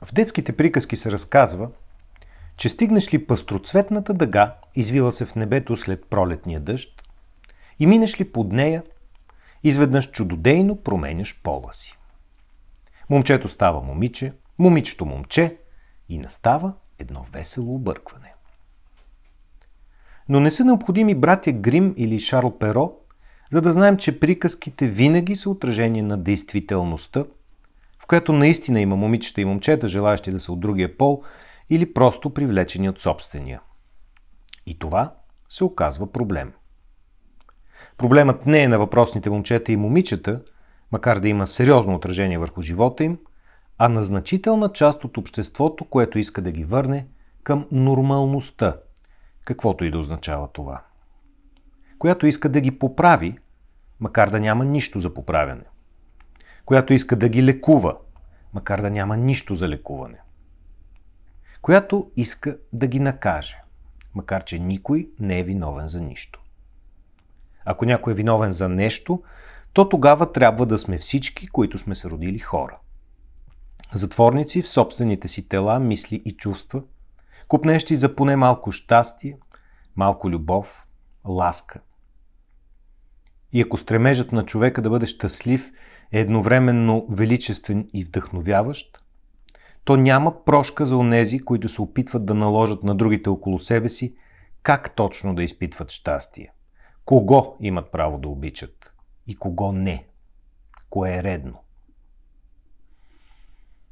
В детските приказки се разказва, че стигнеш ли пъстроцветната дъга, извила се в небето след пролетния дъжд, и минеш ли под нея, изведнъж чудодейно променяш пола си. Момчето става момиче, момичето момче и настава едно весело объркване. Но не са необходими братя Грим или Шарл Перо, за да знаем, че приказките винаги са отражение на действителността, в която наистина има момичета и момчета, желаящи да са от другия пол или просто привлечени от собствения. И това се оказва проблем. Проблемът не е на въпросните момчета и момичета, макар да има сериозно отражение върху живота им, а на значителна част от обществото, което иска да ги върне към нормалността, каквото и да означава това. Която иска да ги поправи, макар да няма нищо за поправяне. Която иска да ги лекува, макар да няма нищо за лекуване. Която иска да ги накаже, макар че никой не е виновен за нищо. Ако някой е виновен за нещо, то тогава трябва да сме всички, които сме се родили хора. Затворници в собствените си тела, мисли и чувства, купнещи за поне малко щастие, малко любов, ласка. И ако стремежът на човека да бъде щастлив е едновременно величествен и вдъхновяващ, то няма прошка за онези, които се опитват да наложат на другите около себе си как точно да изпитват щастие. Кого имат право да обичат и кого не. Кое е редно.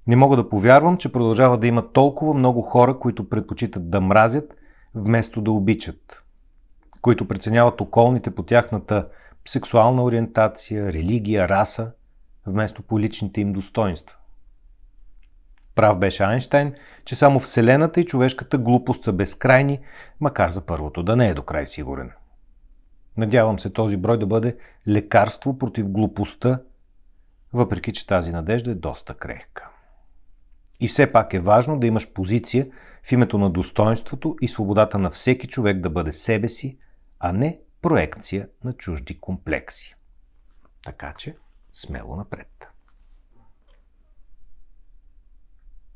Не мога да повярвам, че продължава да има толкова много хора, които предпочитат да мразят, вместо да обичат. Които преценяват околните по тяхната сексуална ориентация, религия, раса, вместо по личните им достоинства. Прав беше Айнщайн, че само Вселената и човешката глупост са безкрайни, макар за първото да не е до край сигурен. Надявам се този брой да бъде лекарство против глупостта, въпреки че тази надежда е доста крехка. И все пак е важно да имаш позиция в името на достоинството и свободата на всеки човек да бъде себе си, а не проекция на чужди комплекси. Така че, смело напред.